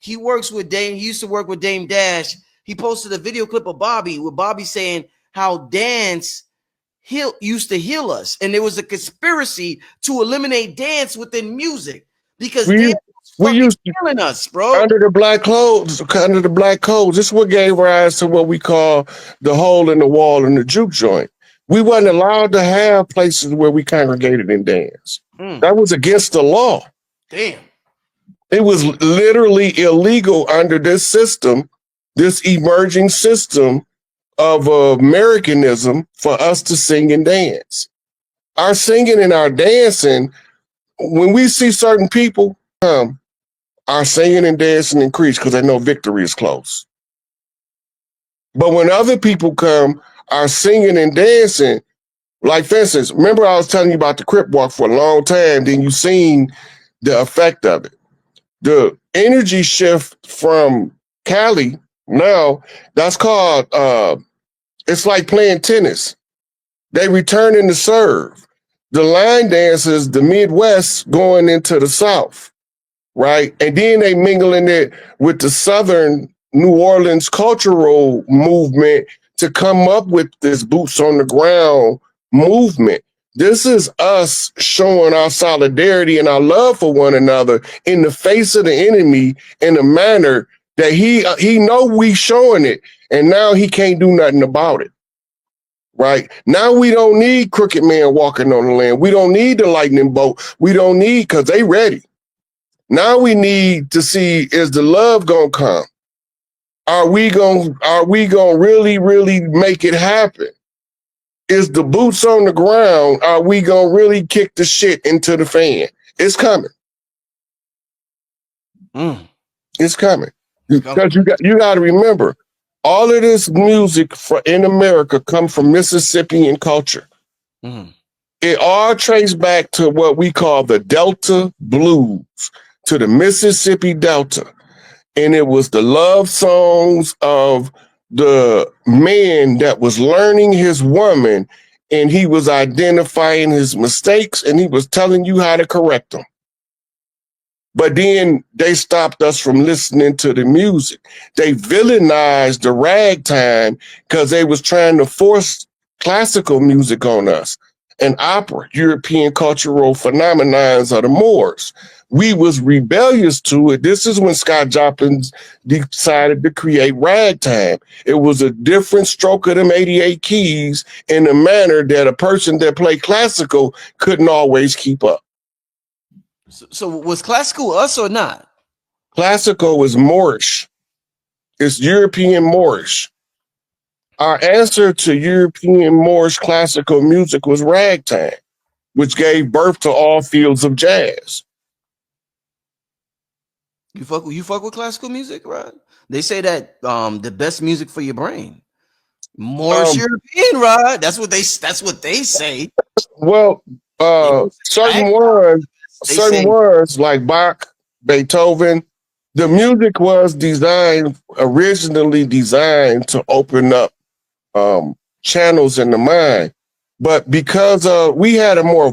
he works with Dame. He used to work with Dame Dash. He posted a video clip of Bobby with Bobby saying how dance used to heal us, and there was a conspiracy to eliminate dance within music because dance was fucking killing us, bro. Under the black codes, this is what gave rise to what we call the hole in the wall in the juke joint. We wasn't allowed to have places where we congregated and danced. That was against the law. Damn. It was literally illegal under this system, this emerging system of Americanism, for us to sing and dance. Our singing and our dancing, when we see certain people come, our singing and dancing increase because they know victory is close. But when other people come, our singing and dancing, like for instance, remember I was telling you about the Crip Walk for a long time, then you seen the effect of it. The energy shift from Cali now, that's called, it's like playing tennis. They return in the serve. The line dancers, the Midwest going into the South, right? And then they mingling it with the Southern New Orleans cultural movement to come up with this boots on the ground movement. This is us showing our solidarity and our love for one another in the face of the enemy in a manner that he know we showing it, and now he can't do nothing about it. Right? Now we don't need Crooked Man walking on the land. We don't need the lightning bolt. We don't need, because they ready. Now we need to see, is the love gonna come? Are we gonna really, really make it happen? Is the boots on the ground, are we gonna really kick the shit into the fan? It's coming. It's coming. Because you got to remember, all of this music in America come from Mississippian culture. It all traced back to what we call the Delta Blues, to the Mississippi Delta. And it was the love songs of the man that was learning his woman, and he was identifying his mistakes, and he was telling you how to correct them. But then they stopped us from listening to the music. They villainized the ragtime because they was trying to force classical music on us and opera, European cultural phenomenons of the Moors. We was rebellious to it. This is when Scott Joplin decided to create ragtime. It was a different stroke of them 88 keys in a manner that a person that played classical couldn't always keep up. So was classical us or not? Classical is Moorish. It's European Moorish. Our answer to European Moorish classical music was ragtime, which gave birth to all fields of jazz. You fuck with classical music, right? They say that the best music for your brain. Moorish European, right? That's what they say. Well, certain words like Bach, Beethoven, the music was originally designed to open up channels in the mind, but because we had a more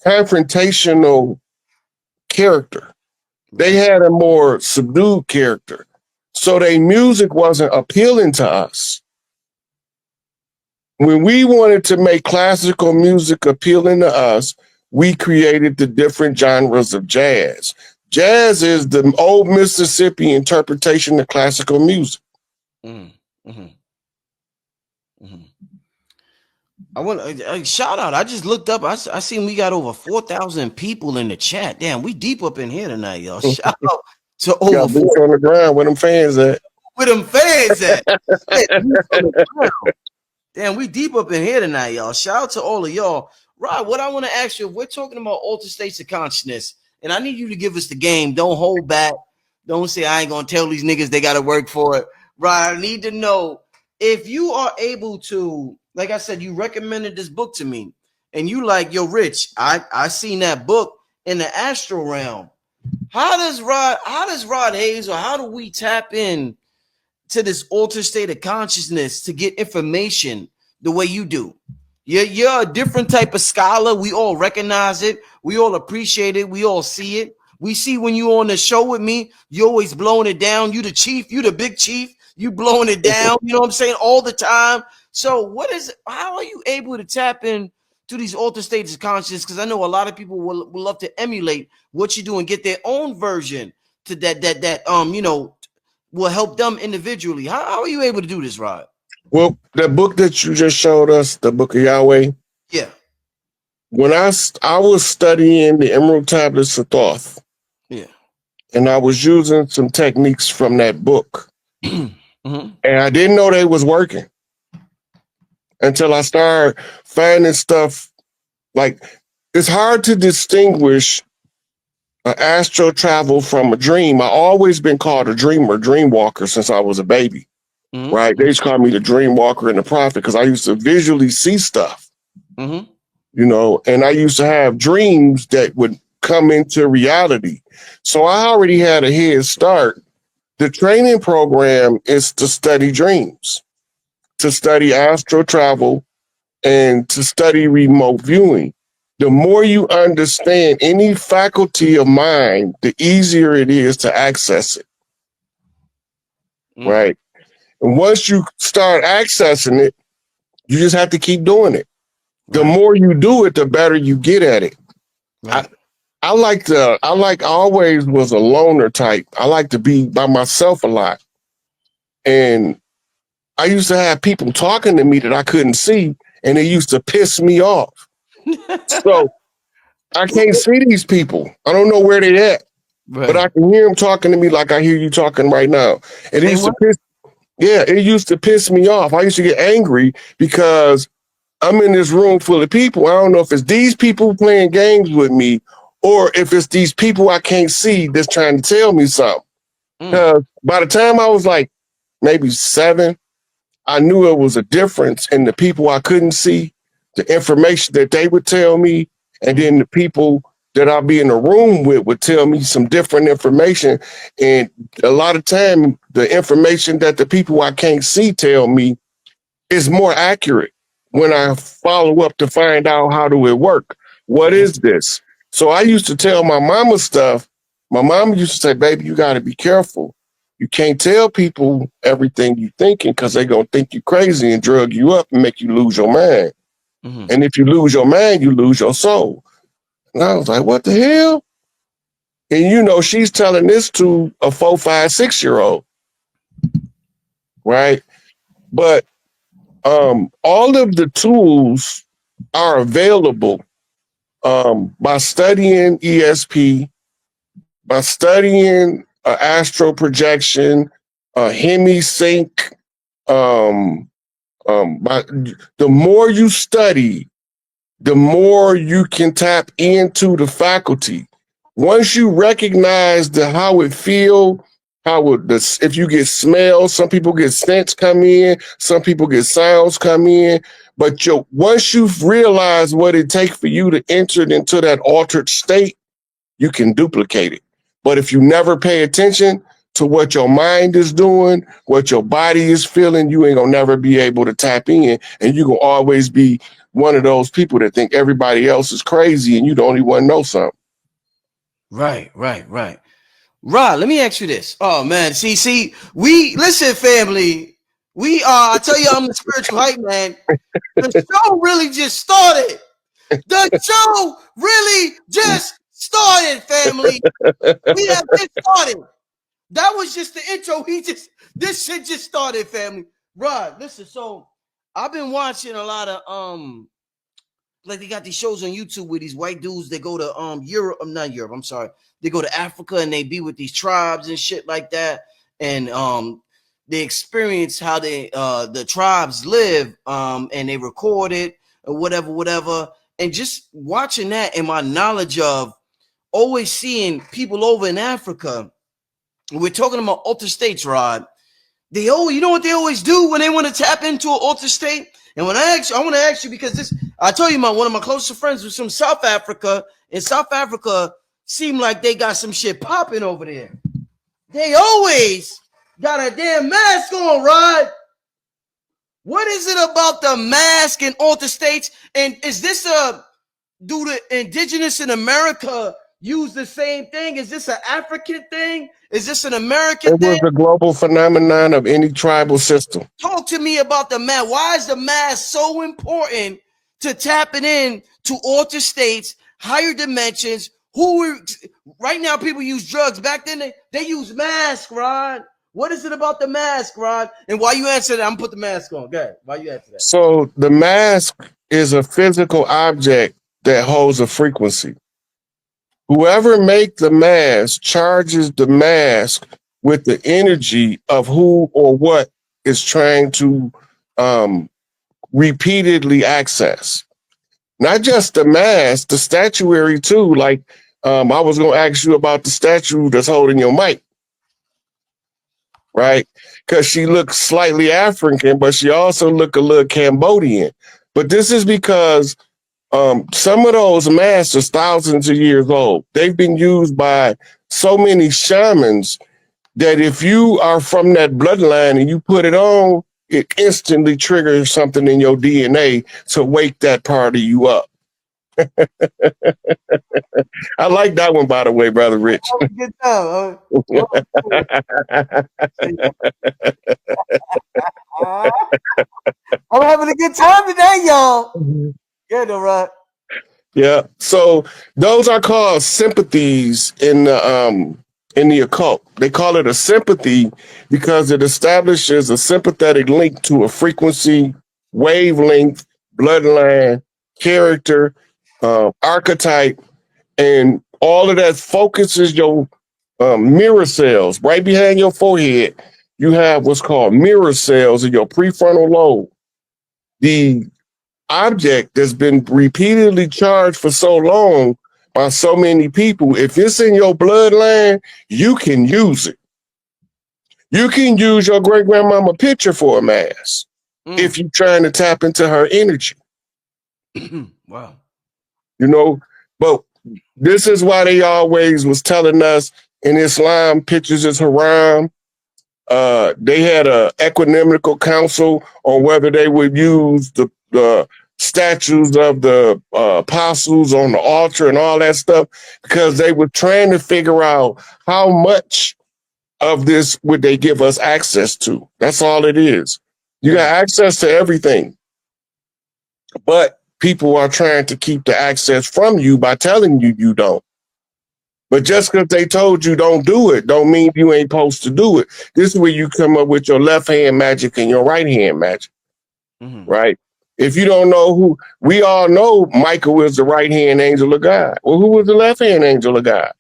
confrontational character, they had a more subdued character, so their music wasn't appealing to us. When we wanted to make classical music appealing to us, we created the different genres of jazz. Jazz is the old Mississippi interpretation of classical music. I want a shout out. I just looked up. I seen we got over 4,000 people in the chat. Damn, we deep up in here tonight, y'all. Shout out to over 4 on the ground. Where them fans at? Where them fans at? Damn, we deep up in here tonight, y'all. Shout out to all of y'all. Rod, what I want to ask you, if we're talking about altered states of consciousness, and I need you to give us the game. Don't hold back. Don't say I ain't gonna tell these niggas they gotta work for it. Rod, I need to know if you are able to, like I said, you recommended this book to me, and you like, yo, Rich, I seen that book in the astral realm. How does Rod Hayes, or how do we tap in to this altered state of consciousness to get information the way you do? You're a different type of scholar. We all recognize it. We all appreciate it. We all see it. We see when you on the show with me, you always blowing it down. You the chief, you the big chief, you blowing it down. You know what I'm saying? All the time. So how are you able to tap in to these altered states of consciousness? Because I know a lot of people will love to emulate what you do and get their own version to that will help them individually. How are you able to do this, Rod? Well, the book that you just showed us, the Book of Yahweh. Yeah. When I was studying the Emerald Tablets of Thoth. Yeah. And I was using some techniques from that book. Mm-hmm. And I didn't know they was working until I started finding stuff. Like, it's hard to distinguish an astral travel from a dream. I always been called a dreamer, dream walker since I was a baby. Mm-hmm. Right? They just called me the dream walker and the prophet because I used to visually see stuff. Mm-hmm. You know, and I used to have dreams that would come into reality. So I already had a head start. The training program is to study dreams, to study astral travel, and to study remote viewing. The more you understand any faculty of mind, the easier it is to access it. Right? And once you start accessing it, you just have to keep doing it. The more you do it, the better you get at it. Right. I always was a loner type. I like to be by myself a lot. And I used to have people talking to me that I couldn't see, and it used to piss me off. So I can't see these people. I don't know where they at, but I can hear them talking to me like I hear you talking right now. And it used to piss me off. I used to get angry because I'm in this room full of people. I don't know if it's these people playing games with me or if it's these people I can't see that's trying to tell me something. Because by the time I was like maybe 7, I knew it was a difference in the people I couldn't see, the information that they would tell me, and then the people that I'll be in a room with would tell me some different information. And a lot of time, the information that the people I can't see tell me is more accurate when I follow up to find out how do it work. What is this? So I used to tell my mama stuff. My mama used to say, baby, you got to be careful. You can't tell people everything you thinking because they're going to think you crazy and drug you up and make you lose your mind. Mm-hmm. And if you lose your mind, you lose your soul. And I was like, what the hell? And you know, she's telling this to a 4, 5, 6-year-old. Right? But all of the tools are available by studying ESP, by studying astral projection, hemisync. The more you study, the more you can tap into the faculty. Once you recognize how it feels, if you get smells, some people get scents come in, some people get sounds come in. But once you've realized what it takes for you to enter into that altered state, you can duplicate it. But if you never pay attention to what your mind is doing, what your body is feeling, you ain't gonna never be able to tap in, and you gonna always be one of those people that think everybody else is crazy and you the only one know something. Right. Rod, let me ask you this. Oh man, we listen, family. I tell you, I'm the spiritual hype man. The show really just started. The show really just started, family. We have just started. That was just the intro. This shit just started, family. Rod, listen. So I've been watching a lot of like they got these shows on YouTube with these white dudes that go to Europe. Not Europe. I'm sorry. They go to Africa and they be with these tribes and shit like that. And they experience how the tribes live. And they record it or whatever. And just watching that and my knowledge of always seeing people over in Africa. We're talking about altered states, Rod. You know what they always do when they want to tap into an altered state? And when I want to ask you because I told you one of my closest friends was from South Africa, and South Africa seemed like they got some shit popping over there. They always got a damn mask on, Rod. What is it about the mask in altered states? And is this due to indigenous in America use the same thing? Is this an African thing? Is this an American It was thing? a global phenomenon of any tribal system. Talk to me about the mask. Why is the mask so important to tapping in to altered states, higher dimensions? Right now people use drugs. Back then they use masks, Rod. What is it about the mask, Rod? And while you answer that, I'm gonna put the mask on. Go ahead. Why you answer that? So the mask is a physical object that holds a frequency. Whoever make the mask charges the mask with the energy of who or what is trying to repeatedly access. Not just the mask, the statuary too. Like I was going to ask you about the statue that's holding your mic, right? Because she looks slightly African, but she also look a little Cambodian. But this is because some of those masks are thousands of years old. They've been used by so many shamans that if you are from that bloodline and you put it on, it instantly triggers something in your DNA to wake that part of you up. I like that one, by the way, Brother Rich. Good time. I'm having a good time today, y'all. Yeah, no, right. Yeah. So those are called sympathies in the occult. They call it a sympathy because it establishes a sympathetic link to a frequency, wavelength, bloodline, character, archetype, and all of that focuses your mirror cells right behind your forehead. You have what's called mirror cells in your prefrontal lobe. The object that's been repeatedly charged for so long by so many people, if it's in your bloodline, you can use it. You can use your great grandmama picture for a mask if you're trying to tap into her energy. Wow. You know, but this is why they always was telling us in Islam, pictures is haram. They had a equanimical council on whether they would use the statues of the apostles on the altar and all that stuff, because they were trying to figure out how much of this would they give us access to. That's all it is. You got access to everything, but people are trying to keep the access from you by telling you you don't. But just because they told you don't do it, don't mean you ain't supposed to do it. This is where you come up with your left hand magic and your right hand magic, right? If you don't know who, we all know Michael is the right hand angel of God. Well, who was the left hand angel of God?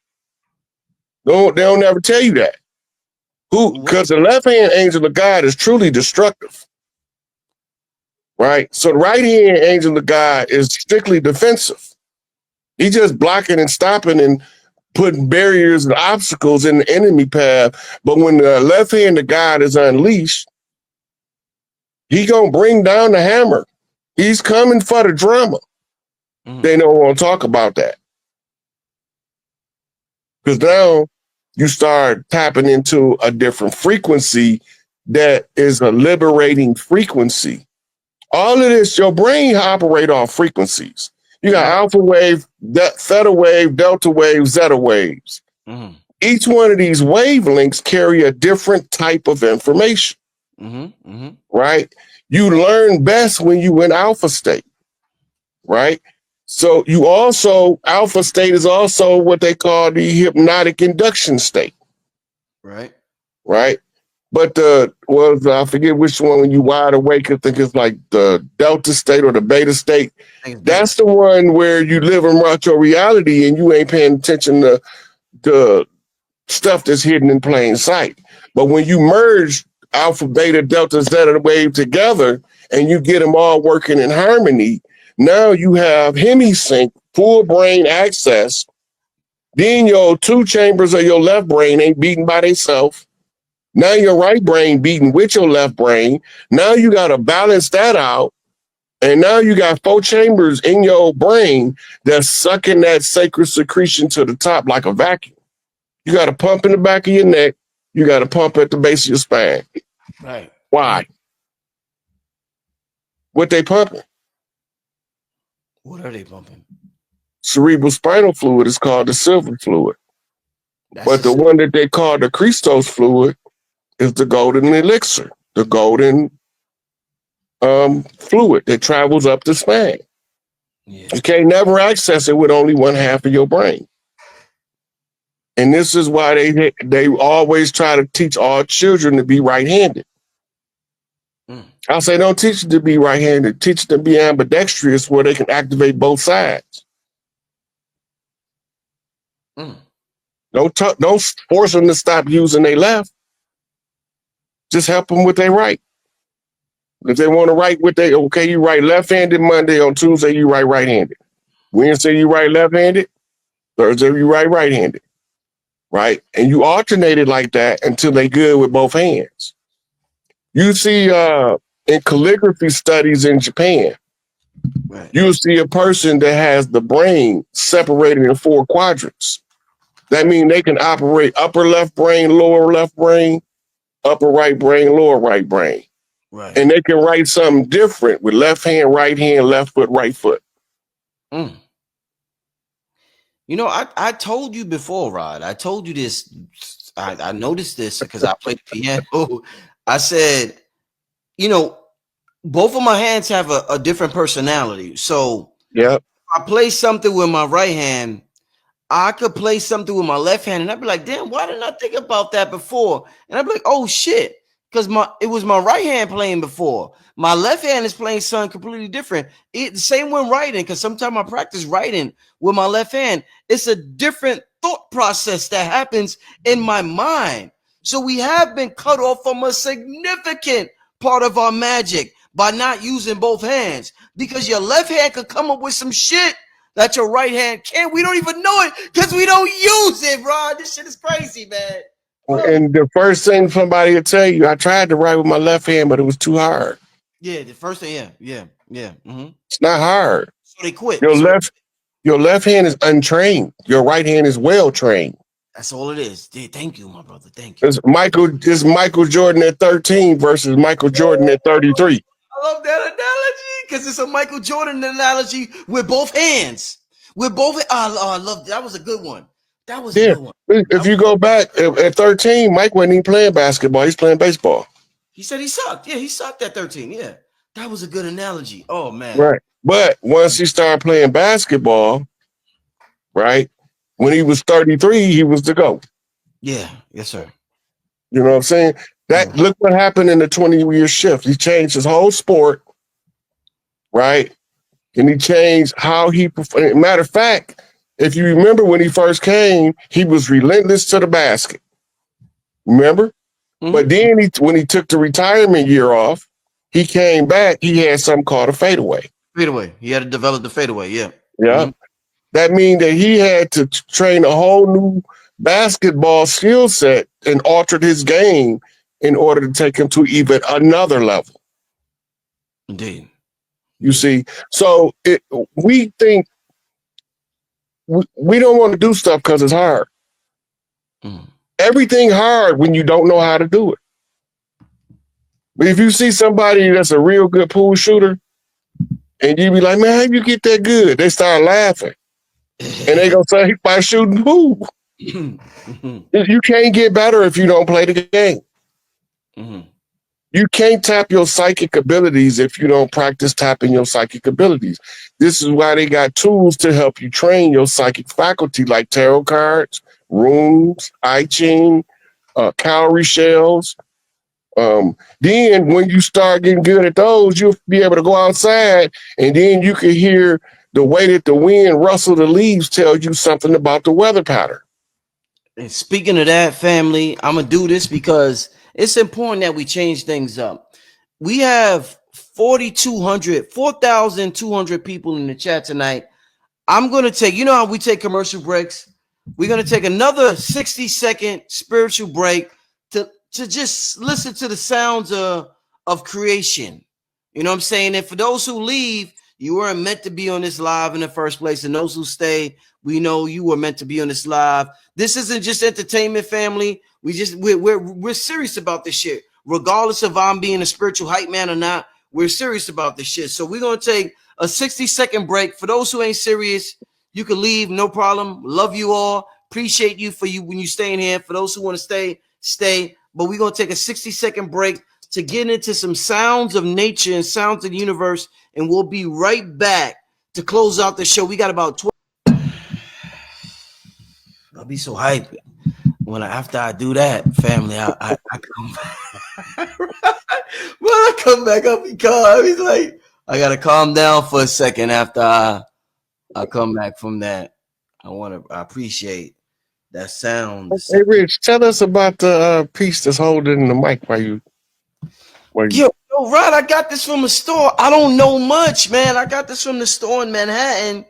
They don't ever tell you that. Who? Because the left hand angel of God is truly destructive, right? So the right hand angel of God is strictly defensive. He's just blocking and stopping and putting barriers and obstacles in the enemy path. But when the left hand of God is unleashed, he gonna bring down the hammer. He's coming for the drama. They don't want to talk about that. Because now you start tapping into a different frequency that is a liberating frequency. All of this, your brain operate off frequencies. You got alpha wave, theta wave, delta wave, zeta waves. Each one of these wavelengths carry a different type of information, right? You learn best when you in alpha state, right? So you also, alpha state is also what they call the hypnotic induction state. Right. But I forget which one when you wide awake, I think it's like the delta state or the beta state. That's the one where you live in virtual reality and you ain't paying attention to the stuff that's hidden in plain sight. But when you merge alpha, beta, delta, zeta wave together and you get them all working in harmony, now you have hemisync, full brain access. Then your two chambers of your left brain ain't beating by themselves. Now your right brain beating with your left brain. Now you got to balance that out. And now you got four chambers in your brain that's sucking that sacred secretion to the top like a vacuum. You got to pump in the back of your neck. You got to pump at the base of your spine. Right. Why? What they pumping? What are they pumping? cerebral spinal fluid is called the silver fluid. That's But the one that they call the Christos fluid is the golden elixir, the golden fluid that travels up the spine. yeah. You can't never access it with only one half of your brain. And this is why they always try to teach all children to be right-handed. I'll say, don't teach them to be right-handed. Teach them to be ambidextrous where they can activate both sides. Don't force them to stop using their left. Just help them with their right. If they want to write with okay, you write left-handed Monday, on Tuesday you write right-handed. Wednesday you write left-handed, Thursday you write right-handed. Right? And you alternate it like that until they good with both hands. You see in calligraphy studies in Japan, Right. you'll see a person that has the brain separated in 4 quadrants. That means they can operate upper left brain, lower left brain, upper right brain, lower right brain. Right. And they can write something different with left hand, left foot, right foot. You know, I told you before, Rod. I told you this. I noticed this because I played the piano. I said, you know, both of my hands have a different personality. So yeah, I play something with my right hand, I could play something with my left hand, and I'd be like, damn, why didn't I think about that before? And I'd be like, oh shit, because it was my right hand playing before. My left hand is playing something completely different. The same when writing, because sometimes I practice writing with my left hand. It's a different thought process that happens in my mind. So we have been cut off from a significant part of our magic by not using both hands, because your left hand could come up with some shit that your right hand can't. We don't even know it because we don't use it, bro. This shit is crazy, man. And the first thing somebody will tell you, I tried to write with my left hand, but it was too hard. Yeah, the first thing, yeah. It's not hard. So they quit. Your left hand is untrained. Your right hand is well trained. That's all it is. Yeah, thank you, my brother. Thank you. It's Michael Jordan at 13 versus Michael Jordan at 33. I love that analogy because it's a Michael Jordan analogy with both hands. With both, I love that. Was a good one. That was a good one. If you go back at 13, Mike wasn't even playing basketball. He's playing baseball. He said he sucked. Yeah, he sucked at 13. Yeah, that was a good analogy. Oh man. Right. But once he started playing basketball, right, when he was 33, he was the GOAT. Yeah. Yes, sir. You know what I'm saying? Look what happened in the 20-year shift. He changed his whole sport, right? And he changed how he performed. Matter of fact, if you remember when he first came, he was relentless to the basket. Remember? Mm-hmm. But then when he took the retirement year off, he came back, he had something called a fadeaway. Fadeaway. He had to develop the fadeaway, yeah. Yeah. Mm-hmm. That means that he had to train a whole new basketball skill set and altered his game in order to take him to even another level. Indeed. You see, so we think we don't want to do stuff because it's hard. Everything hard when you don't know how to do it. But if you see somebody that's a real good pool shooter and you be like, man, how you get that good? They start laughing. And they gonna say, by shooting pool. You can't get better if you don't play the game. You can't tap your psychic abilities if you don't practice tapping your psychic abilities. This is why they got tools to help you train your psychic faculty, like tarot cards, runes, I Ching, cowrie shells. Then when you start getting good at those, you'll be able to go outside and then you can hear the way that the wind rustle the leaves tell you something about the weather pattern. And speaking of that, family, I'm going to do this because it's important that we change things up. We have 4,200 people in the chat tonight. I'm going to take, you know how we take commercial breaks? We're going to take another 60-second spiritual break to just listen to the sounds of creation. You know what I'm saying? And for those who leave, you weren't meant to be on this live in the first place. And those who stay, we know you were meant to be on this live. This isn't just entertainment, family. We're serious about this shit. Regardless of I'm being a spiritual hype man or not, we're serious about this shit. So we're going to take a 60-second break. For those who ain't serious, You can leave, no problem. Love you all. Appreciate you for you when you stay in here. For those who want to stay, stay. But we're gonna take a 60-second break to get into some sounds of nature and sounds of the universe, and we'll be right back to close out the show. We got about 12. I'll be so hyped after I do that, family. I come back. When I come back up, he's like, I gotta calm down for a second after I come back from that. I appreciate that sound. Hey, Rich, tell us about the piece that's holding the mic while you. Yo, Rod, I got this from a store. I don't know much, man. I got this from the store in Manhattan,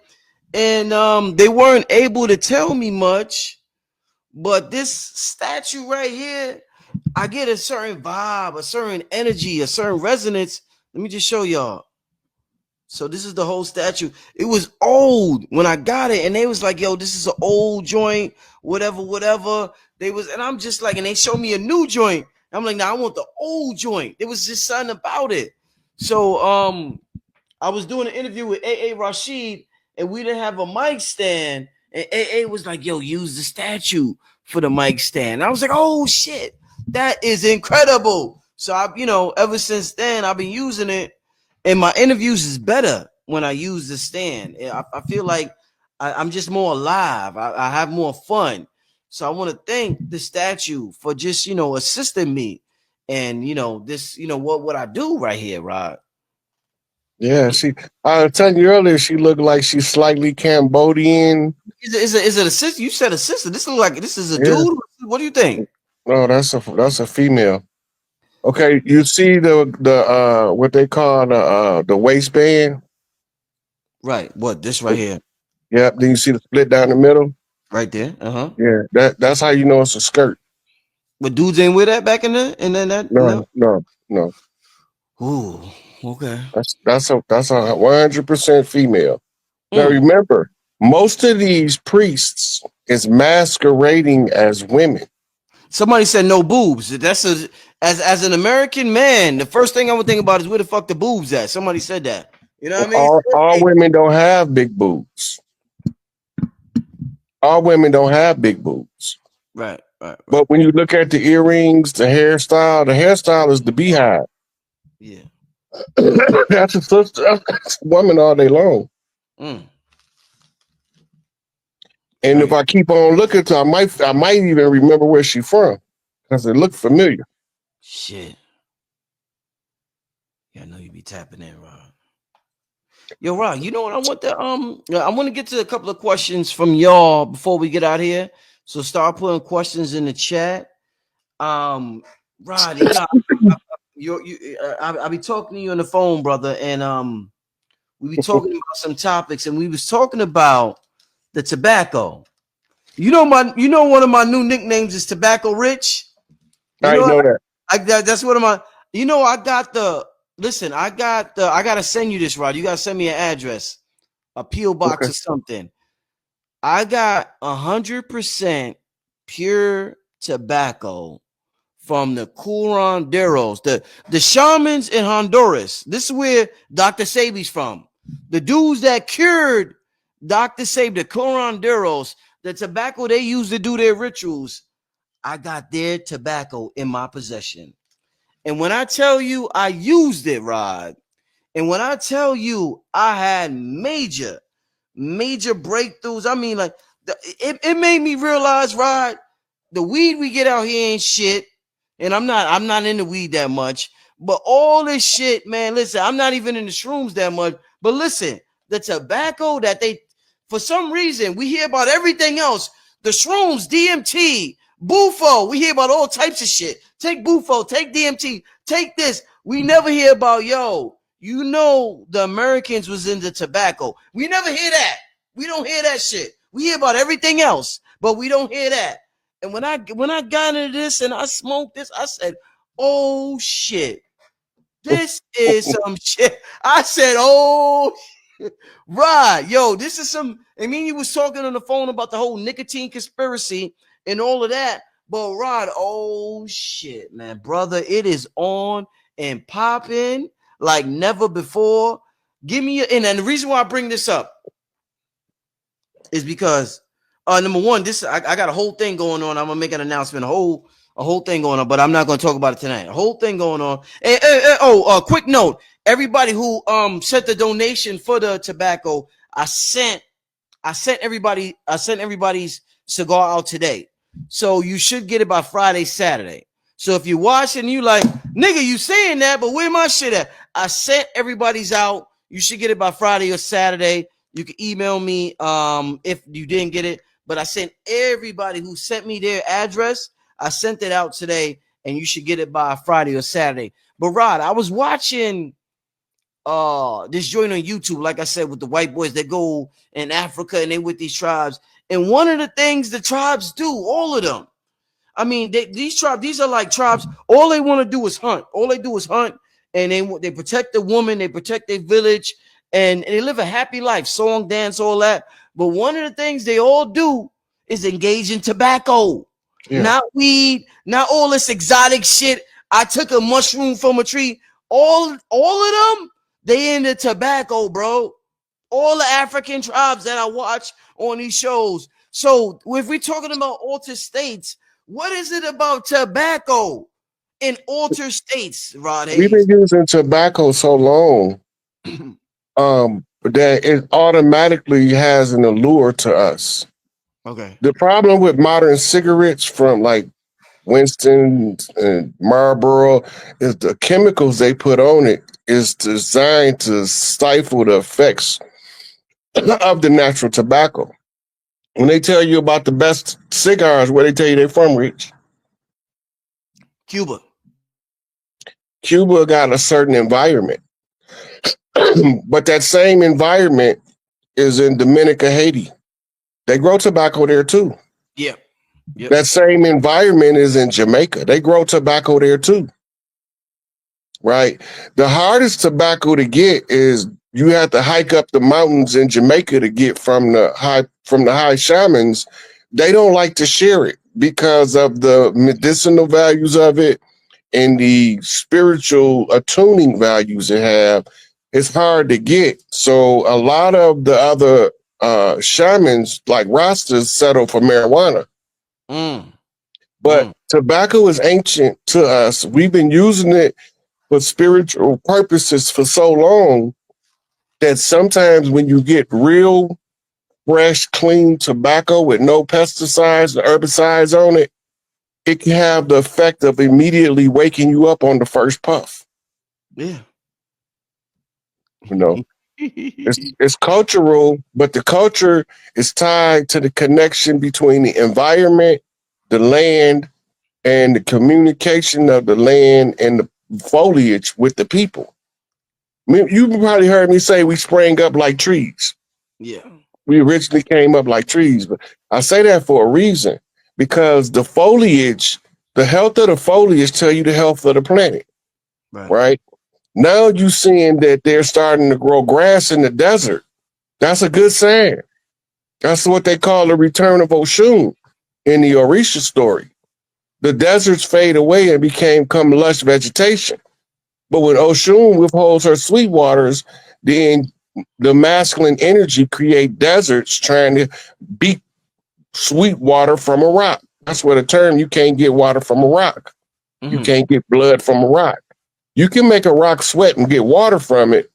and they weren't able to tell me much. But this statue right here, I get a certain vibe, a certain energy, a certain resonance. Let me just show y'all. So this is the whole statue. It was old when I got it, and they was like, yo, this is an old joint, whatever. And I'm just like, and they showed me a new joint. I'm like, nah, I want the old joint. There was just something about it. So I was doing an interview with A.A. Rashid, and we didn't have a mic stand. And A.A. was like, yo, use the statue for the mic stand. I was like, oh shit, that is incredible. So ever since then, I've been using it. And my interviews is better when I use the stand. I feel like I'm just more alive. I have more fun. So I want to thank the statue for just, assisting me. And, this, what I do right here, Rod. Yeah, I was telling you earlier, she looked like she's slightly Cambodian. Is it a sister? You said a sister. This looks like this is a dude. What do you think? No, that's a female. Okay, you see the what they call the waistband? Right. What, this right here? Yep. Then you see the split down the middle? Right there. Uh-huh. Yeah, that's how you know it's a skirt. But dudes ain't wear that back in there? And then that No. Ooh, okay. That's a 100% female. Now remember, most of these priests is masquerading as women. Somebody said no boobs. As an American man, the first thing I would think about is where the fuck the boobs at. Somebody said that. You know what I mean? All women don't have big boobs. All women don't have big boobs. Right. But when you look at the earrings, the hairstyle is the beehive. Yeah. That's a woman all day long. And if I keep on looking to, I might even remember where she's from because it looked familiar. Shit. Yeah, I know you be tapping in, Rod. Yo, Rod, you know what? I want to get to a couple of questions from y'all before we get out here. So start putting questions in the chat. Rod, I'll be talking to you on the phone, brother, and we be talking about some topics, and we was talking about the tobacco. One of my new nicknames is Tobacco Rich. I know that. That's one of my. I gotta send you this, Rod. You gotta send me an address, a PO box or something. I got 100% pure tobacco from the curanderos, the shamans in Honduras. This is where Dr. Sebi's from. The dudes that cured Dr. Sebi, the curanderos, the tobacco they use to do their rituals. I got their tobacco in my possession. And when I tell you I used it, Rod, and when I tell you I had major breakthroughs, I mean, like, it made me realize, Rod, the weed we get out here ain't shit. And I'm not into weed that much. But all this shit, man, listen, I'm not even in the shrooms that much. But listen, the tobacco that for some reason, we hear about everything else. The shrooms, DMT, Bufo. We hear about all types of shit. Take Bufo, take DMT, take this. We never hear about, the Americans was into tobacco. We never hear that. We don't hear that shit. We hear about everything else, but we don't hear that. And when I got into this and I smoked this, I said, oh shit. This is some shit. I said, oh shit. Right. Yo, this is some. I mean, you was talking on the phone about the whole nicotine conspiracy and all of that. But Rod, oh shit, man, brother, it is on and popping like never before. Give me and the reason why I bring this up. is because number one, this I got a whole thing going on. I'm gonna make an announcement, a whole thing going on, but I'm not gonna talk about it tonight. A whole thing going on. Quick note: everybody who sent the donation for the tobacco, I sent everybody's cigar out today. So you should get it by Friday, Saturday. So if you're watching, you like, nigga, you saying that, but where my shit at? I sent everybody's out. You should get it by Friday or Saturday. You can email me if you didn't get it. But I sent everybody who sent me their address. I sent it out today, and you should get it by Friday or Saturday. But Rod, I was watching this joint on YouTube, like I said, with the white boys that go in Africa and they with these tribes. And one of the things the tribes do, all of them, I mean, these are like tribes. All they want to do is hunt. All they do is hunt, and they protect the woman, they protect their village, and they live a happy life, song, dance, all that. But one of the things they all do is engage in tobacco, not weed, not all this exotic shit. I took a mushroom from a tree. All of them, they into tobacco, bro. All the African tribes that I watch on these shows. So if we're talking about altered states, what is it about tobacco in altered states, Rod Hayes? We've been using tobacco so long that it automatically has an allure to us. Okay. The problem with modern cigarettes from like Winston and Marlboro is the chemicals they put on it is designed to stifle the effects of the natural tobacco. When they tell you about the best cigars, where they tell you they're from, Rich? Cuba. Cuba got a certain environment. But that same environment is in Dominica, Haiti. They grow tobacco there too. Yeah. Yep. That same environment is in Jamaica. They grow tobacco there too. Right? The hardest tobacco to get is you have to hike up the mountains in Jamaica to get from the high shamans. They don't like to share it because of the medicinal values of it and the spiritual attuning values it have. It's hard to get. So a lot of the other shamans, like Rastas, settle for marijuana. But tobacco is ancient to us. We've been using it for spiritual purposes for so long that sometimes when you get real, fresh, clean tobacco with no pesticides or herbicides on it, it can have the effect of immediately waking you up on the first puff. Yeah. You know, it's cultural, but the culture is tied to the connection between the environment, the land, and the communication of the land and the foliage with the people. I mean, you probably heard me say we sprang up like trees. Yeah. We originally came up like trees, but I say that for a reason, because the foliage, the health of the foliage tell you the health of the planet, right? Now you're seeing that they're starting to grow grass in the desert. That's a good sign. That's what they call the return of Oshun in the Orisha story. The deserts fade away and become lush vegetation. But when Oshun withholds her sweet waters, then the masculine energy create deserts trying to beat sweet water from a rock. That's what the term, you can't get water from a rock. You can't get blood from a rock. You can make a rock sweat and get water from it,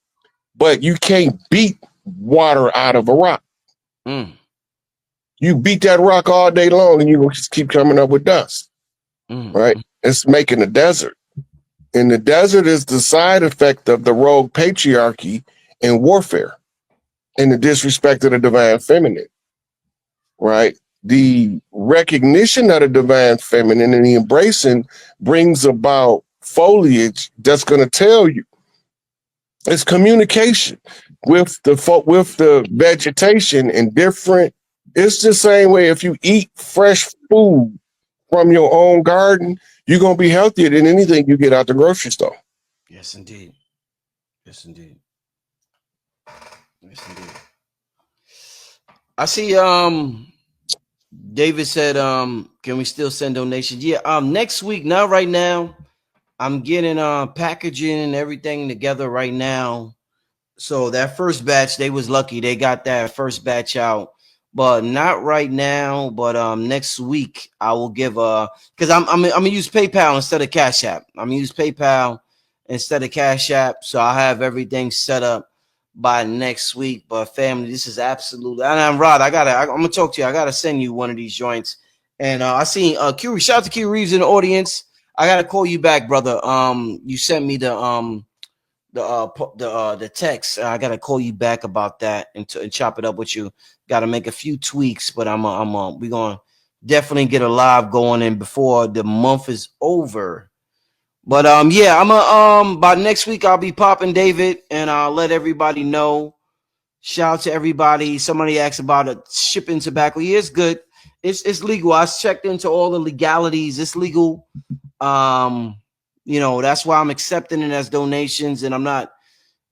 but you can't beat water out of a rock. You beat that rock all day long and you will just keep coming up with dust, right? It's making a desert. And the desert is the side effect of the rogue patriarchy and warfare and the disrespect of the divine feminine, right? The recognition of the divine feminine and the embracing brings about foliage that's going to tell you. It's communication with the vegetation and different. It's the same way if you eat fresh food from your own garden, you're going to be healthier than anything you get out the grocery store. Yes, indeed. Yes, indeed. Yes, indeed. I see David said can we still send donations? Yeah, next week, not right now. I'm getting packaging and everything together right now. So that first batch, they was lucky. They got that first batch out but not right now. But next week I will give because I'm gonna use PayPal instead of Cash App. I'm gonna use PayPal instead of Cash App, so I have everything set up by next week. But family, this is absolutely. And I'm Rod. I'm gonna talk to you. I gotta send you one of these joints. And I seen Q. Shout out to Q Reeves in the audience. I gotta call you back, brother. You sent me the text. I gotta call you back about that and chop it up with you. Got to make a few tweaks, but we're gonna definitely get a live going in before the month is over. But yeah, by next week I'll be popping David, and I'll let everybody know. Shout out to everybody. Somebody asked about it, shipping tobacco. Yeah, it's good. It's legal. I checked into all the legalities. It's legal. That's why I'm accepting it as donations, and I'm not.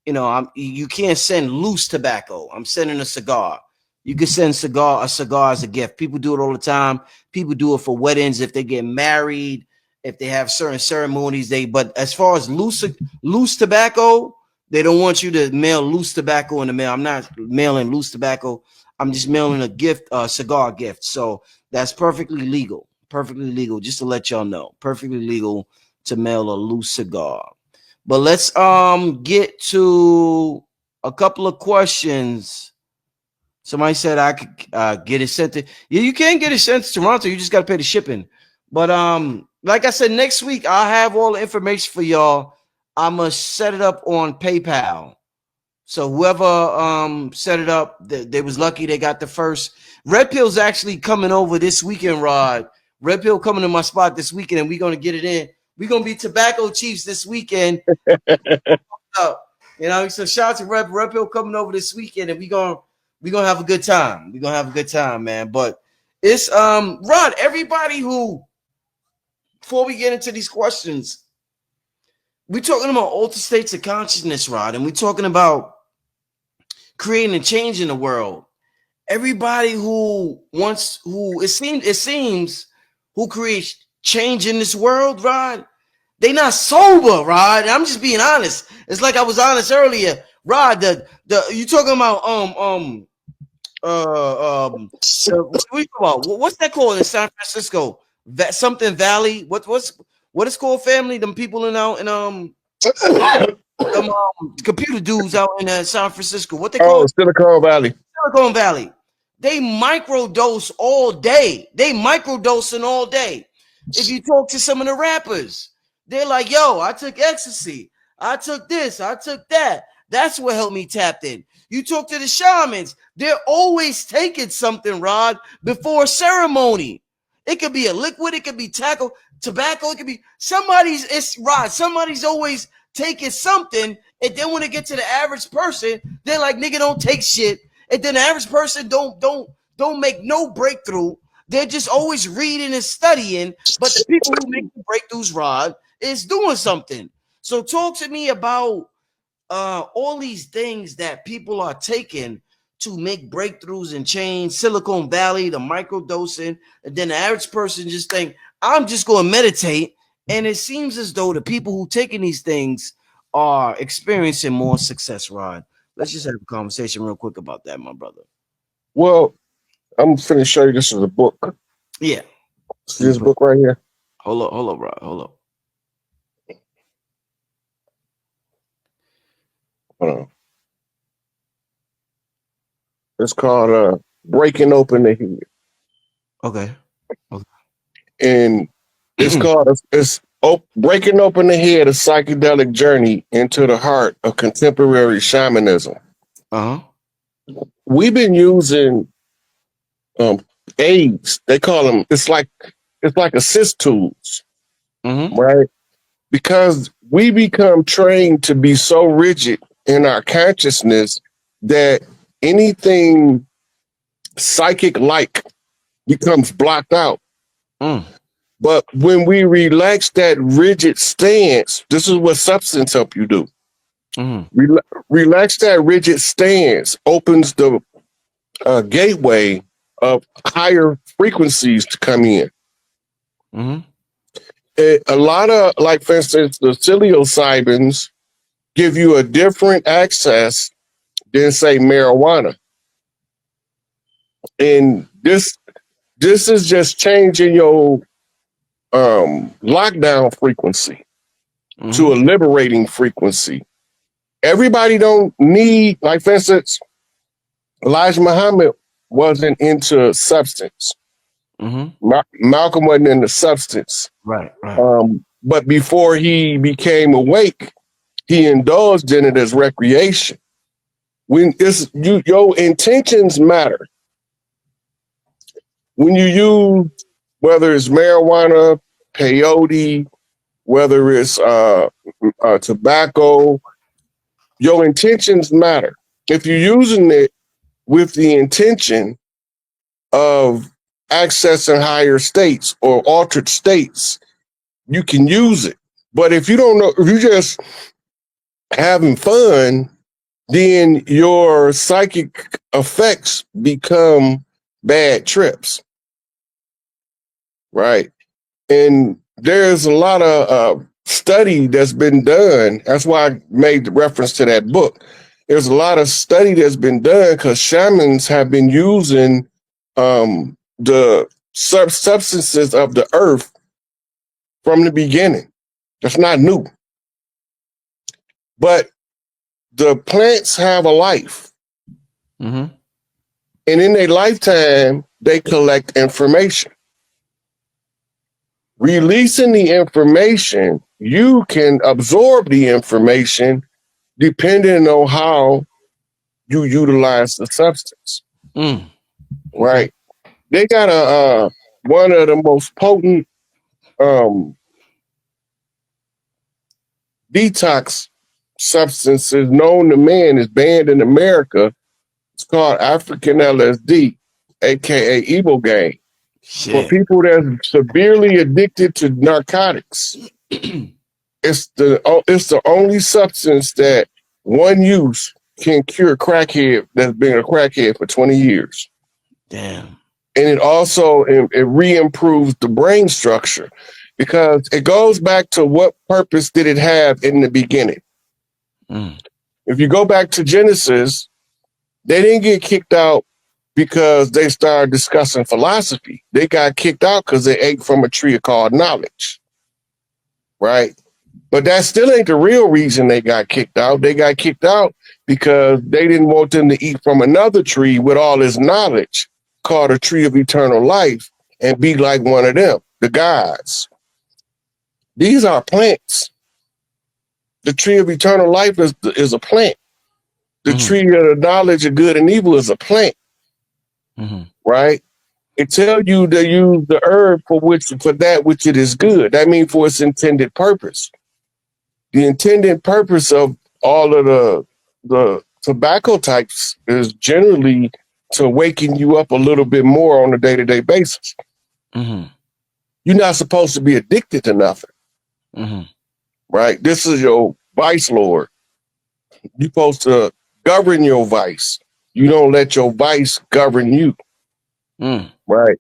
You can't send loose tobacco. I'm sending a cigar. You can send a cigar as a gift. People do it all the time. People do it for weddings, if they get married, if they have certain ceremonies. But as far as loose tobacco, they don't want you to mail loose tobacco in the mail. I'm not mailing loose tobacco. I'm just mailing a gift, a cigar gift. So that's perfectly legal. Perfectly legal. Just to let y'all know, perfectly legal to mail a loose cigar. But let's get to a couple of questions. Somebody said I could get it sent to. Yeah, you can get it sent to Toronto. You just got to pay the shipping. But like I said, next week I'll have all the information for y'all. I'm gonna set it up on PayPal. So whoever set it up, they was lucky they got the first. Red Pill's actually coming over this weekend, Rod. Red Pill coming to my spot this weekend, and we're gonna get it in. We're gonna be Tobacco Chiefs this weekend. So shout out to Red Pill coming over this weekend, and we're gonna have a good time. We're gonna have a good time, man. But it's Rod, everybody who, before we get into these questions, we're talking about altered states of consciousness, Rod, and we're talking about creating a change in the world. Everybody who it seems who creates change in this world, Rod, they not sober, Rod. I'm just being honest. It's like I was honest earlier, Rod. You talking about what are you talking about? What's that called in San Francisco? Something Valley. What is called, family? Them people them computer dudes out in San Francisco. What they call? Oh, Silicon Valley. Silicon Valley. They microdose all day. They microdosing all day. If you talk to some of the rappers, they're like, yo, I took ecstasy. I took this. I took that. That's what helped me tap in. You talk to the shamans, they're always taking something, Rod, before a ceremony. It could be a liquid. It could be tobacco. It could be somebody's always taking something. And then when it gets to the average person, they're like, nigga, don't take shit. And then the average person don't make no breakthrough. They're just always reading and studying. But the people who make the breakthroughs, Rod, is doing something. So talk to me about all these things that people are taking to make breakthroughs and change. Silicon Valley, the microdosing, and then the average person just think, I'm just going to meditate. And it seems as though the people who taking these things are experiencing more success, Rod. Let's just have a conversation real quick about that, my brother. Well, I'm finna show you. This is a book. Yeah. See this book right here? Hold up, Rod. Hold up. Hold on. It's called Breaking Open the Head. Okay. And it's called Breaking Open the Head, a psychedelic journey into the heart of contemporary shamanism. Uh-huh. We've been using aids. They call them, it's like assist tools, right? Because we become trained to be so rigid in our consciousness that anything psychic-like becomes blocked out. But when we relax that rigid stance, this is what substance help you do. Relax that rigid stance, opens the gateway of higher frequencies to come in. A lot of, like, for instance, the psilocybins give you a different access than, say, marijuana. And this is just changing your lockdown frequency to a liberating frequency. Everybody don't need, like for instance, Elijah Muhammad wasn't into substance. Malcolm wasn't into substance. Right. But before he became awake, he indulged in it as recreation. When your intentions matter. When you use, whether it's marijuana, peyote, whether it's tobacco, your intentions matter. If you're using it with the intention of accessing higher states or altered states, you can use it. But if you don't know, if you're just having fun, then your psychic effects become bad trips. Right. And there's a lot of study that's been done. That's why I made the reference to that book. There's a lot of study that's been done because shamans have been using the substances of the earth from the beginning. That's not new. But the plants have a life. And in their lifetime, they collect information. Releasing the information, you can absorb the information depending on how you utilize the substance. Right. They got one of the most potent detox substances known to man is banned in America. It's called African LSD, aka Evil Gang. For people that are severely addicted to narcotics, it's the only substance that one use can cure a crackhead that's been a crackhead for 20 years. Damn. And it also it re-improves the brain structure because it goes back to what purpose did it have in the beginning. If you go back to Genesis, they didn't get kicked out because they started discussing philosophy. They got kicked out because they ate from a tree called knowledge. Right? But that still ain't the real reason they got kicked out. They got kicked out because they didn't want them to eat from another tree with all this knowledge called a tree of eternal life and be like one of them, the gods. These are plants. The tree of eternal life is a plant. The tree of the knowledge of good and evil is a plant. Right? It tells you to use the herb for that which it is good. That means for its intended purpose. The intended purpose of all of the tobacco types is generally to waken you up a little bit more on a day-to-day basis. You're not supposed to be addicted to nothing. Right? This is your vice lord. You're supposed to govern your vice. You don't let your vice govern you. Right?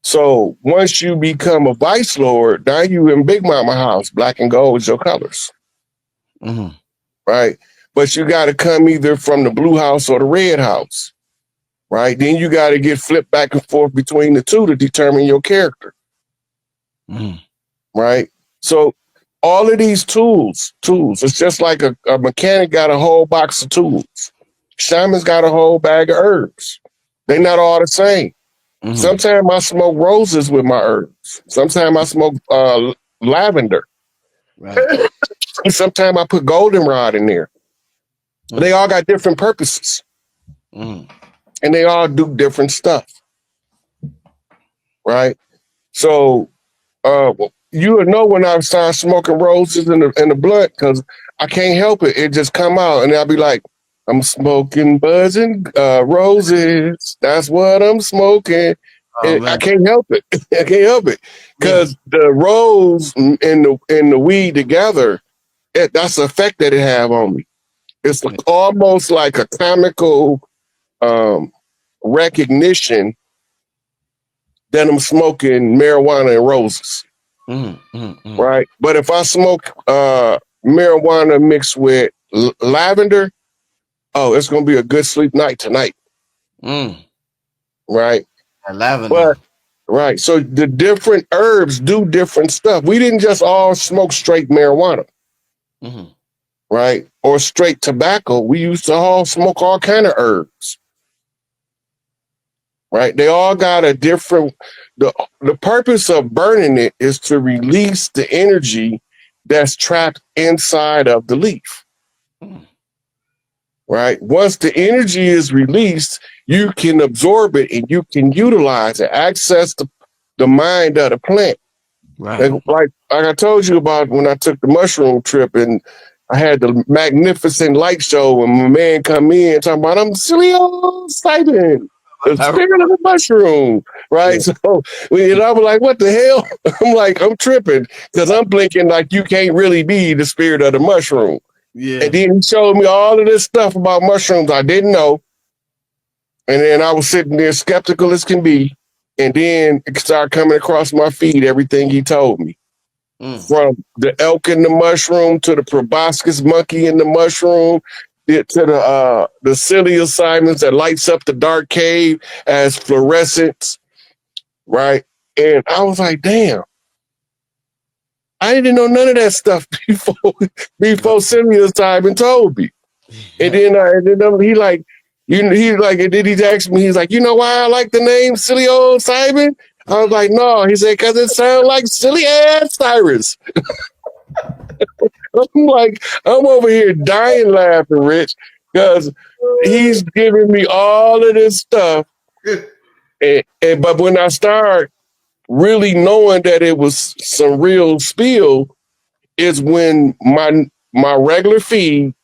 So once you become a vice lord, now you in Big Mama house, black and gold is your colors. Right? But you got to come either from the blue house or the red house. Right? Then you got to get flipped back and forth between the two to determine your character. Right? So all of these tools, it's just like a mechanic got a whole box of tools. Shaman's got a whole bag of herbs. They're not all the same. Sometimes I smoke roses with my herbs. Sometimes I smoke lavender. Right. Sometimes I put goldenrod in there. They all got different purposes. And they all do different stuff. Right? So you would know when I start smoking roses in the blunt because I can't help it. It just come out and I'll be like, I'm smoking buzzing roses. That's what I'm smoking. I can't help it. I can't help it because the rose and the weed together, that's the effect that it have on me. It's almost like a comical recognition that I'm smoking marijuana and roses. Right? But if I smoke marijuana mixed with lavender, oh, it's going to be a good sleep night tonight. right? Lavender. But right, so the different herbs do different stuff. We didn't just all smoke straight marijuana, Mm-hmm. right? Or straight tobacco. We used to all smoke all kind of herbs, right? They all got a different. The purpose of burning it is to release the energy that's trapped inside of the leaf, Mm. right? Once the energy is released, you can absorb it and you can utilize it, access the mind of the plant. Right. Like I told you about when I took the mushroom trip and I had the magnificent light show and my man come in talking about I'm psilocybin, the spirit of the mushroom, right? Yeah. So and I was like, what the hell? I'm like, I'm tripping because I'm blinking like you can't really be the spirit of the mushroom. Yeah. And then he showed me all of this stuff about mushrooms I didn't know. And then I was sitting there skeptical as can be. And then it started coming across my feed, everything he told me. Mm. From the elk in the mushroom to the proboscis monkey in the mushroom, to the psilocybin that lights up the dark cave as fluorescence, right? And I was like, damn, I didn't know none of that stuff before psilocybin told me. And then he like, and then he asked me, he's like, you know why I like the name psilocybin? I was like, no. He said, because it sounds like silly ass Cyrus. I'm like, I'm over here dying laughing, Rich, because he's giving me all of this stuff. But when I start really knowing that it was some real spill, is when my regular feed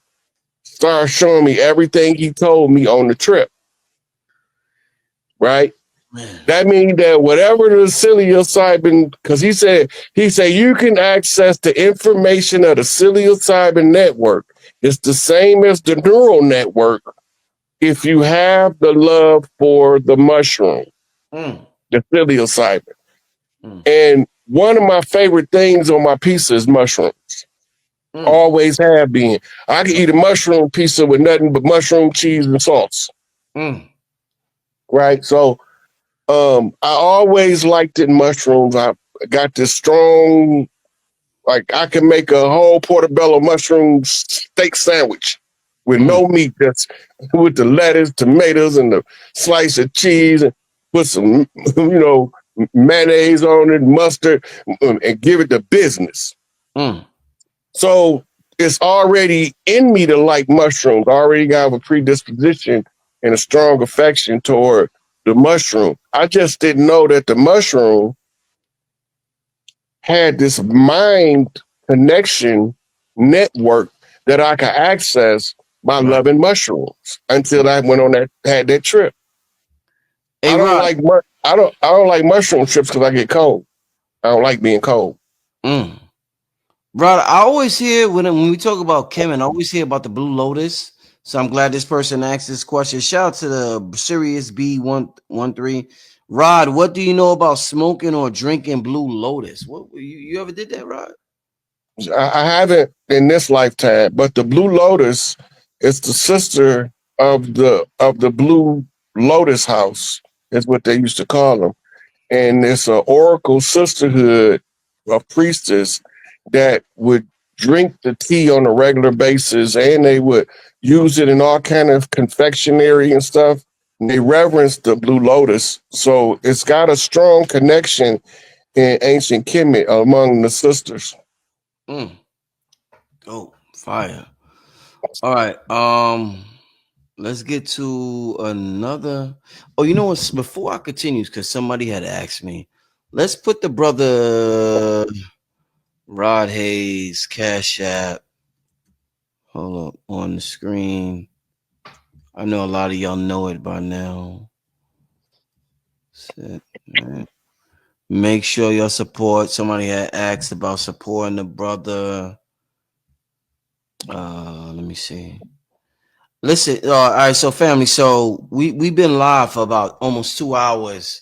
started showing me everything he told me on the trip. Right? Man. That means that whatever the psilocybin, because he said you can access the information of the psilocybin network. It's the same as the neural network if you have the love for the mushroom, Mm. the psilocybin. Mm. And one of my favorite things on my pizza is mushrooms. Mm. Always have been. I can eat a mushroom pizza with nothing but mushroom cheese and sauce. Mm. Right? So I always liked it mushrooms. I got this strong, like I can make a whole portobello mushroom steak sandwich with Mm. no meat, just with the lettuce, tomatoes, and the slice of cheese, and put some, mayonnaise on it, mustard, and give it the business. Mm. So it's already in me to like mushrooms. I already got a predisposition and a strong affection toward the mushroom. I just didn't know that the mushroom had this mind connection network that I could access by Right. loving mushrooms until I went on had that trip. Hey, I don't Rod. like I don't like mushroom trips because I get cold. I don't like being cold. Mm. Rod, I always hear when we talk about Kemen, I always hear about the Blue Lotus. So I'm glad this person asked this question. Shout out to the Sirius B113. Rod, what do you know about smoking or drinking Blue Lotus? What you ever did that, Rod? I haven't in this lifetime, but the Blue Lotus is the sister of the Blue Lotus House, is what they used to call them. And it's an oracle sisterhood of priestess that would drink the tea on a regular basis, and they would use it in all kind of confectionery and stuff. And they reverence the Blue Lotus, so it's got a strong connection in ancient Kemet among the sisters. Mm. Oh, fire. All right. Let's get to another. Oh, you know what? Before I continue, because somebody had asked me, let's put the brother Rod Hayes Cash App. Hold up on the screen. I know a lot of y'all know it by now. Make sure y'all support. Somebody had asked about supporting the brother. Let me see. Listen, all right. So, family. So we've been live for about almost 2 hours,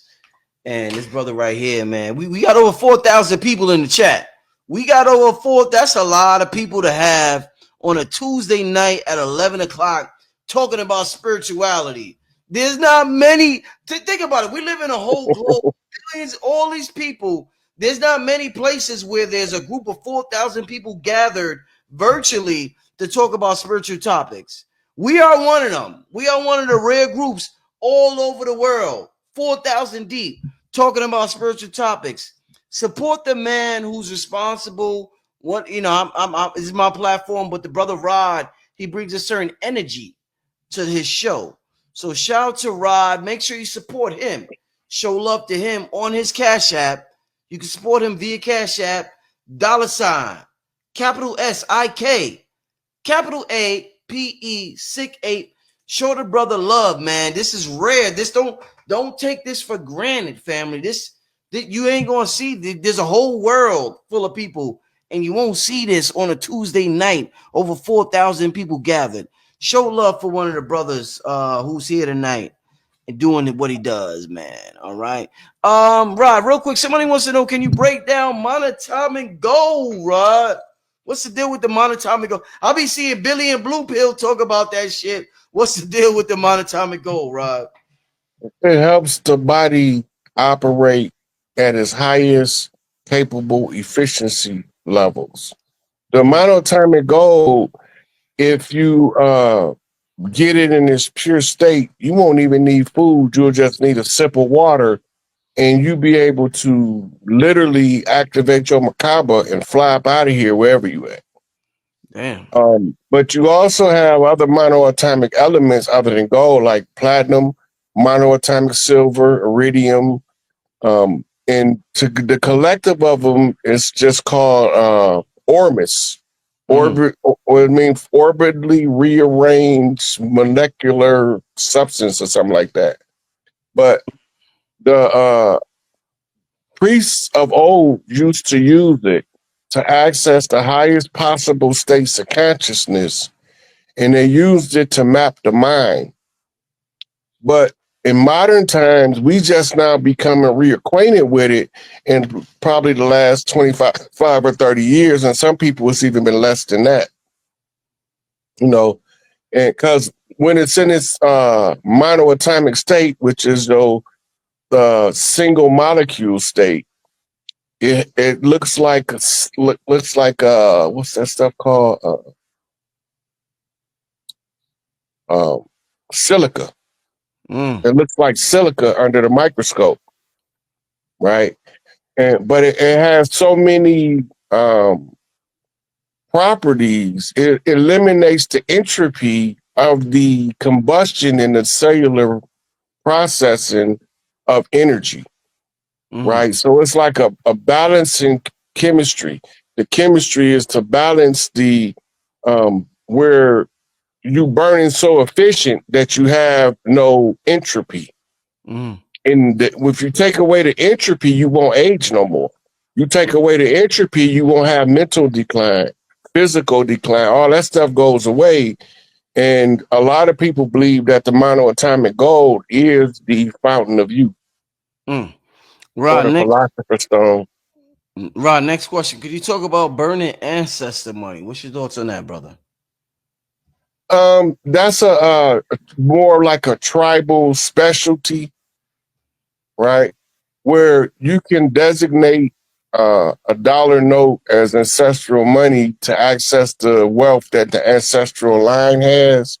and this brother right here, man, we got over 4,000 people in the chat. We got over 4. That's a lot of people to have on a Tuesday night at 11 o'clock talking about spirituality. There's not many. Think about it. We live in a whole globe, billions, all these people. There's not many places where there's a group of 4,000 people gathered virtually to talk about spiritual topics. We are one of them. We are one of the rare groups all over the world, 4,000 deep, talking about spiritual topics. Support the man who's responsible. What this is my platform, but the brother Rod, he brings a certain energy to his show. So shout out to Rod. Make sure you support him. Show love to him on his Cash App. You can support him via Cash App, $, capital SIK, capital APE, SikApe. Show the brother love, man. This is rare. This don't take this for granted, family. This you ain't gonna see. There's a whole world full of people, and you won't see this on a Tuesday night. Over 4,000 people gathered. Show love for one of the brothers who's here tonight and doing what he does, man. All right. Rod, real quick, somebody wants to know, can you break down monatomic gold, Rod? What's the deal with the monatomic gold? I'll be seeing Billy and Blue Pill talk about that shit. What's the deal with the monatomic gold, Rod? It helps the body operate at its highest capable efficiency levels. The monatomic gold, if you get it in its pure state, you won't even need food. You'll just need a sip of water, and you'll be able to literally activate your macabre and fly up out of here wherever you at. Damn. But you also have other monoatomic elements other than gold, like platinum, monoatomic silver, iridium, and the collective of them is just called ormus. Orbit, or it means orbitally rearranged molecular substance or something like that. But the priests of old used to use it to access the highest possible states of consciousness, and they used it to map the mind. But in modern times, we just now becoming reacquainted with it in probably the last 25 or 30 years, and some people it's even been less than that. You know, and because when it's in its monoatomic state, which is the single molecule state, it looks like what's that stuff called? Silica. It looks like silica under the microscope, right? But it has so many properties. It eliminates the entropy of the combustion in the cellular processing of energy, right? So it's like a balancing chemistry. The chemistry is to balance the where you burning so efficient that you have no entropy. And if you take away the entropy, you won't age no more. You take away the entropy, you won't have mental decline, physical decline. All that stuff goes away. And a lot of people believe that the monoatomic gold is the fountain of youth. Or the philosopher's stone. Rod, next question. Could you talk about burning ancestor money? What's your thoughts on that, brother? That's a more like a tribal specialty, right? Where you can designate a dollar note as ancestral money to access the wealth that the ancestral line has,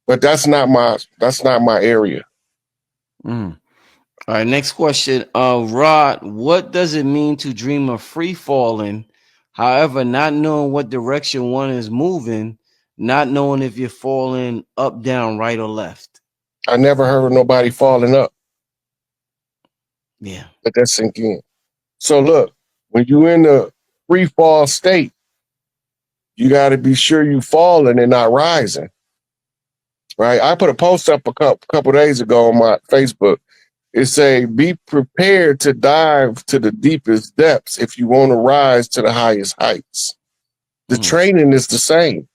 but that's not my area. All right, next question. Rod, what does it mean to dream of free falling? However, not knowing what direction one is moving, not knowing if you're falling up, down, right, or left. I never heard of nobody falling up. Yeah. Let that sink in. So look, when you're in the free fall state, you got to be sure you falling and not rising. Right? I put a post up a couple days ago on my Facebook. It say, be prepared to dive to the deepest depths if you want to rise to the highest heights. The training is the same.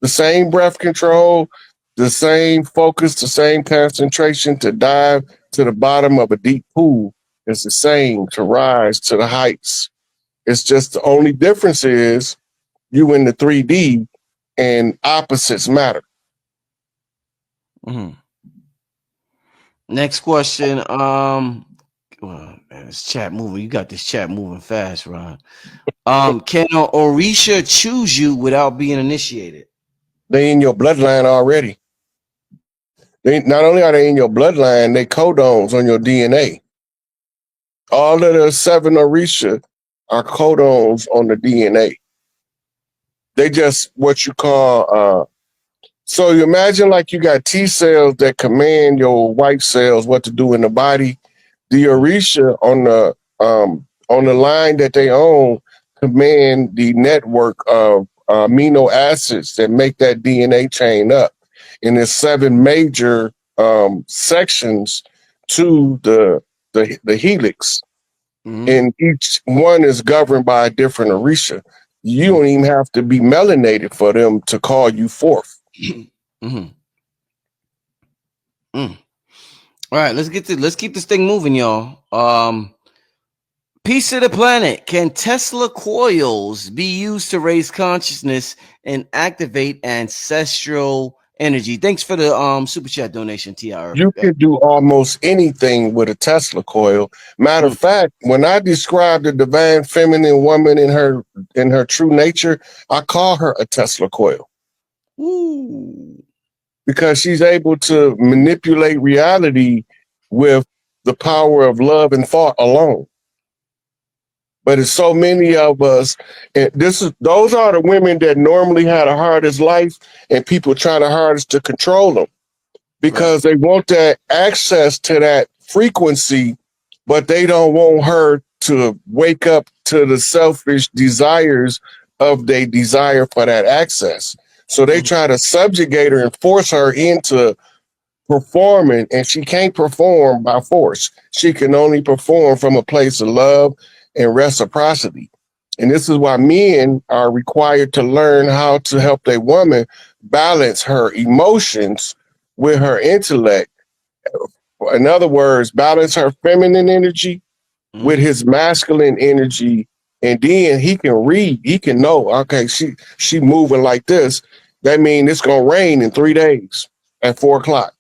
The same breath control, the same focus, the same concentration to dive to the bottom of a deep pool is the same to rise to the heights. It's just the only difference is you in the 3D and opposites matter. Next question. Well, man, this chat moving. You got this chat moving fast, Ron. Can an Orisha choose you without being initiated? They in your bloodline already. They not only are they in your bloodline, they codons on your DNA. All of the 7 Orisha are codons on the DNA. They just what you call so you imagine like you got T cells that command your white cells what to do in the body. The Orisha on the line that they own command the network of amino acids that make that DNA chain up. And there's 7 major sections to the helix, and each one is governed by a different Orisha. You don't even have to be melanated for them to call you forth. All right, let's keep this thing moving, y'all. Piece of the planet. Can Tesla coils be used to raise consciousness and activate ancestral energy? Thanks for the super chat donation, TR. You can do almost anything with a Tesla coil. Matter of fact, when I describe the divine feminine woman in her true nature, I call her a Tesla coil. Ooh. Because she's able to manipulate reality with the power of love and thought alone. But it's so many of us, and those are the women that normally had the hardest life, and people try the hardest to control them because they want that access to that frequency, but they don't want her to wake up to the selfish desires of their desire for that access. So they try to subjugate her and force her into performing, and she can't perform by force. She can only perform from a place of love and reciprocity. And this is why men are required to learn how to help a woman balance her emotions with her intellect. In other words, balance her feminine energy with his masculine energy, and then he can read. He can know. Okay, she moving like this. That means it's gonna rain in 3 days at 4 o'clock.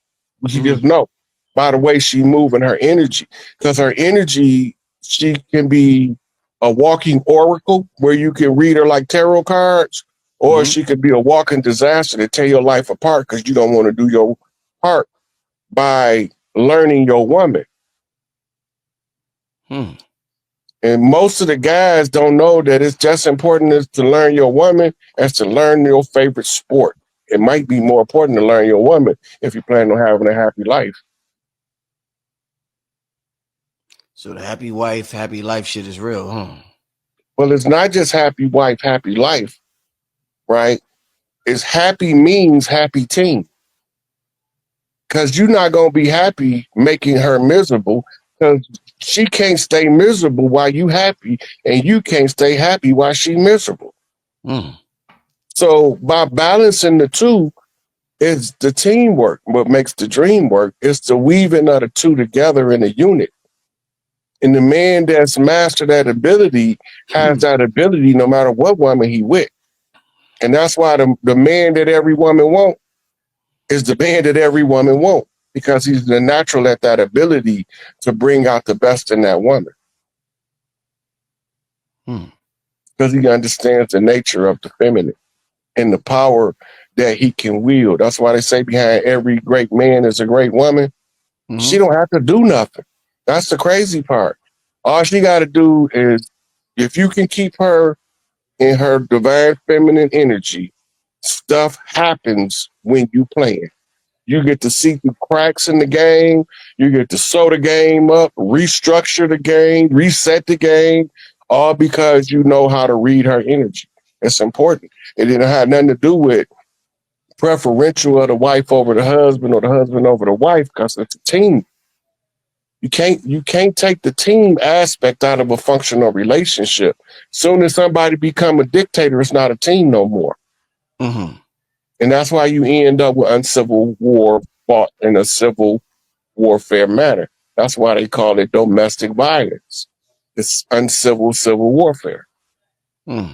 She just know by the way she moving her energy, because her energy, she can be a walking oracle where you can read her like tarot cards, or she could be a walking disaster to tear your life apart because you don't want to do your part by learning your woman. And most of the guys don't know that it's just important as to learn your woman as to learn your favorite sport. It might be more important to learn your woman if you plan on having a happy life. So the happy wife, happy life shit is real, huh? Well, it's not just happy wife, happy life, right? It's happy means happy team. Because you're not going to be happy making her miserable, because she can't stay miserable while you happy, and you can't stay happy while she miserable. So by balancing the two, it's the teamwork. What makes the dream work is the weaving of the two together in a unit. And the man that's mastered that ability has that ability no matter what woman he with. And that's why the man that every woman wants is the man that every woman wants, because he's the natural at that ability to bring out the best in that woman. Because he understands the nature of the feminine and the power that he can wield. That's why they say behind every great man is a great woman. She don't have to do nothing. That's the crazy part. All she got to do is, if you can keep her in her divine feminine energy, stuff happens when you playing. You get to see through cracks in the game. You get to sew the game up, restructure the game, reset the game, all because you know how to read her energy. It's important. It didn't have nothing to do with preferential of the wife over the husband or the husband over the wife, because it's a team. You can't take the team aspect out of a functional relationship. Soon as somebody become a dictator, it's not a team no more. And that's why you end up with uncivil war fought in a civil warfare manner. That's why they call it domestic violence. It's uncivil civil warfare. All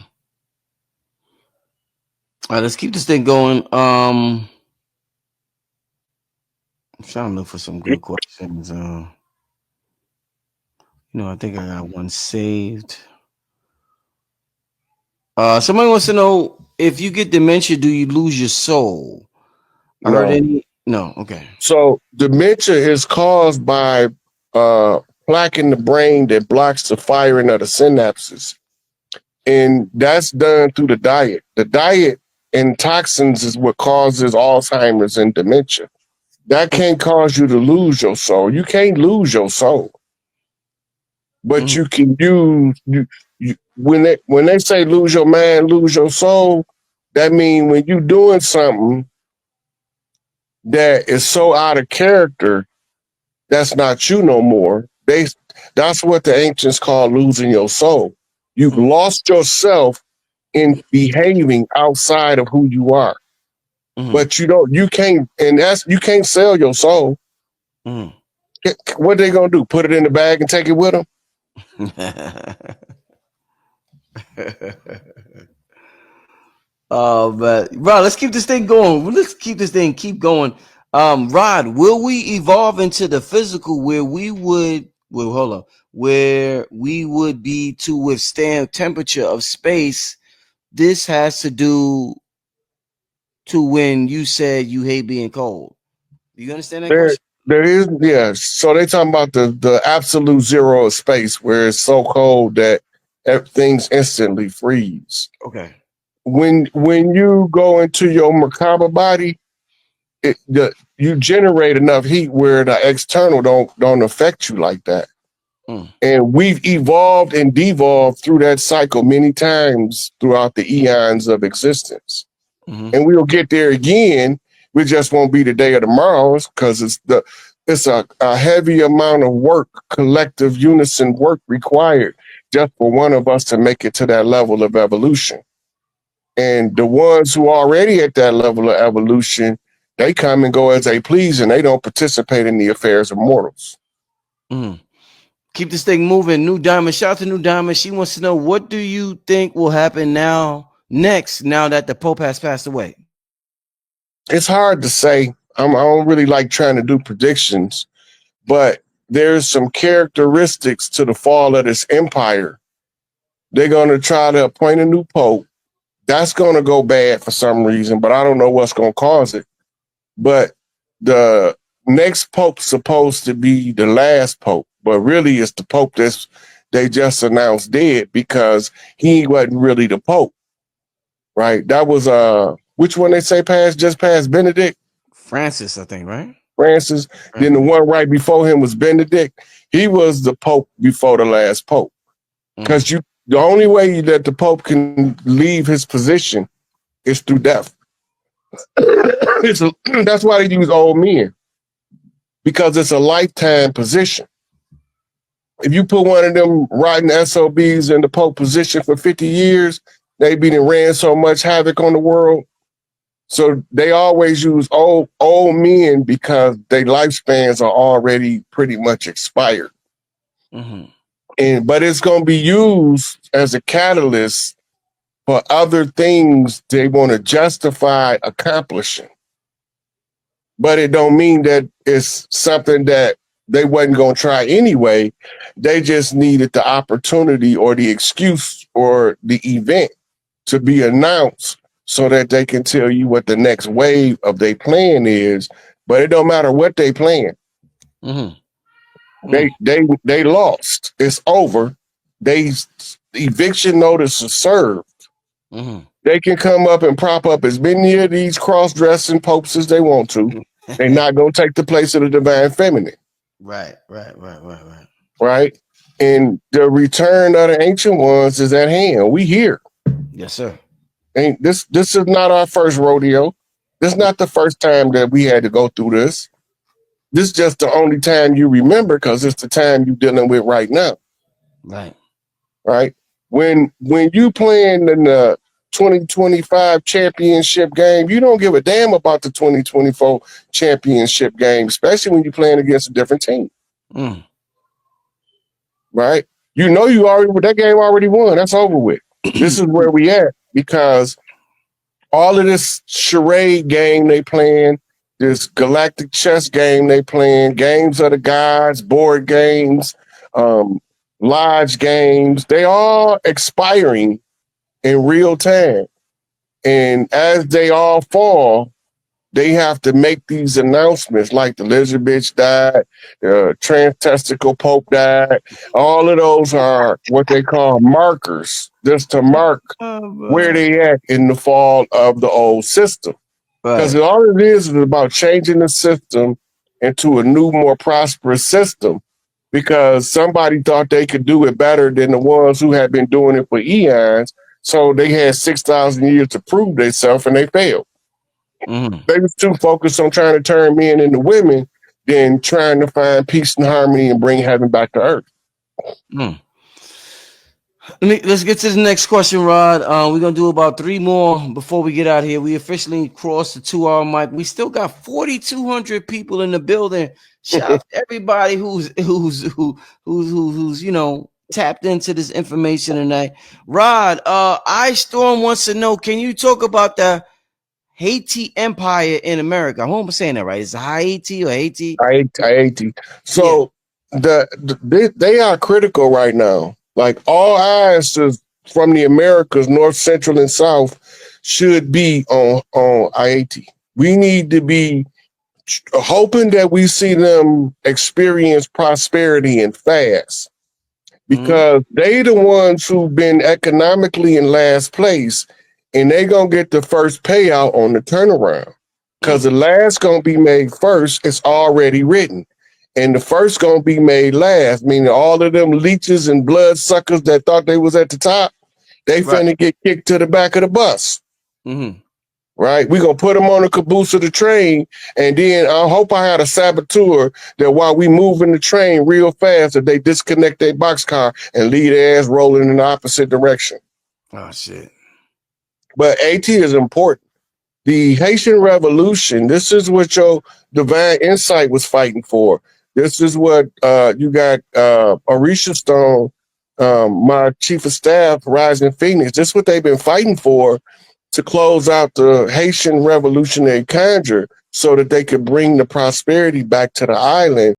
right, let's keep this thing going. I'm trying to look for some good questions. I think I got one saved. Somebody wants to know, if you get dementia, do you lose your soul? I heard No. any. No. Okay. So dementia is caused by plaque in the brain that blocks the firing of the synapses. And that's done through the diet. The diet and toxins is what causes Alzheimer's and dementia. That can't cause you to lose your soul. You can't lose your soul, but you can use when they say lose your mind, lose your soul. That means when you're doing something that is so out of character, that's not you no more. That's what the ancients call losing your soul. You've lost yourself in behaving outside of who you are. But you can't, and you can't sell your soul. What they gonna do? Put it in the bag and take it with them? Oh, but Rod, let's keep this thing going. Let's keep going. Rod, will we evolve into the physical where we would be to withstand temperature of space? This has to do to when you said you hate being cold. Do you understand that question? There is, yeah. So they talking about the absolute zero of space where it's so cold that things instantly freeze. Okay. When you go into your Merkaba body, you generate enough heat where the external don't affect you like that. And we've evolved and devolved through that cycle many times throughout the eons of existence. And we'll get there again. We just won't be the day of tomorrow's because it's a heavy amount of work, collective unison work required just for one of us to make it to that level of evolution. And the ones who are already at that level of evolution, they come and go as they please, and they don't participate in the affairs of mortals. Keep this thing moving. New Diamond, shout out to New Diamond. She wants to know, what do you think will happen next now that the Pope has passed away? It's hard to say. I don't really like trying to do predictions, but there's some characteristics to the fall of this empire. They're going to try to appoint a new Pope. That's going to go bad for some reason, but I don't know what's going to cause it. But the next Pope's supposed to be the last Pope, but really it's the Pope they just announced dead because he wasn't really the Pope, right? That was which one they say just passed Benedict? Francis, I think, right? Francis. Right. Then the one right before him was Benedict. He was the Pope before the last Pope. Because the only way that the Pope can leave his position is through death. That's why they use old men, because it's a lifetime position. If you put one of them riding SOBs in the Pope position for 50 years, they ran so much havoc on the world. So they always use old men because their lifespans are already pretty much expired. But it's going to be used as a catalyst for other things they want to justify accomplishing. But it don't mean that it's something that they wasn't going to try anyway. They just needed the opportunity or the excuse or the event to be announced so that they can tell you what the next wave of their plan is. But it don't matter what they plan. They lost. It's over. The eviction notice is served. They can come up and prop up as many of these cross-dressing popes as they want to. They're not going to take the place of the divine feminine. Right. Right? And the return of the ancient ones is at hand. We here. Yes, sir. And this is not our first rodeo. This is not the first time that we had to go through this. This is just the only time you remember because it's the time you're dealing with right now. Right? When you playing in the 2025 championship game, you don't give a damn about the 2024 championship game, especially when you're playing against a different team. Right? You know that game already won. That's over with. This is where we at because all of this charade game they playing, this galactic chess game they playing, games of the gods, board games, lodge games. They all expiring in real time. And as they all fall, they have to make these announcements like the lizard bitch died, the trans-testicle pope died. All of those are what they call markers, just to mark where they at in the fall of the old system. Because all it is about changing the system into a new, more prosperous system. Because somebody thought they could do it better than the ones who had been doing it for eons. So they had 6,000 years to prove themselves and they failed. Mm-hmm. They was too focused on trying to turn men into women than trying to find peace and harmony and bring heaven back to earth. Mm. Let's get to the next question, Rod. We're gonna do about 3 more before we get out here. We officially crossed the 2-hour mark. We still got 4,200 people in the building. Shout out to everybody who's tapped into this information tonight. Rod, iStorm wants to know: can you talk about the Haiti Empire in America? I hope I'm saying that right. Is it Haiti or Haiti? Haiti. So they are critical right now. Like all eyes from the Americas, North, Central, and South, should be on Haiti. We need to be hoping that we see them experience prosperity and fast, because they the ones who've been economically in last place, and they gonna get the first payout on the turnaround. Because the last gonna be made first, it's already written. And the first gonna be made last, meaning all of them leeches and blood suckers that thought they was at the top, they finna get kicked to the back of the bus. Mm-hmm. Right? We gonna put them on the caboose of the train, and then I hope I had a saboteur that while we moving the train real fast, that they disconnect their boxcar and leave their ass rolling in the opposite direction. Oh shit. But AT is important. The Haitian Revolution, this is what your divine insight was fighting for. This is what you got Orisha Stone, my chief of staff, Rising Phoenix. This is what they've been fighting for, to close out the Haitian Revolutionary Conjure so that they could bring the prosperity back to the island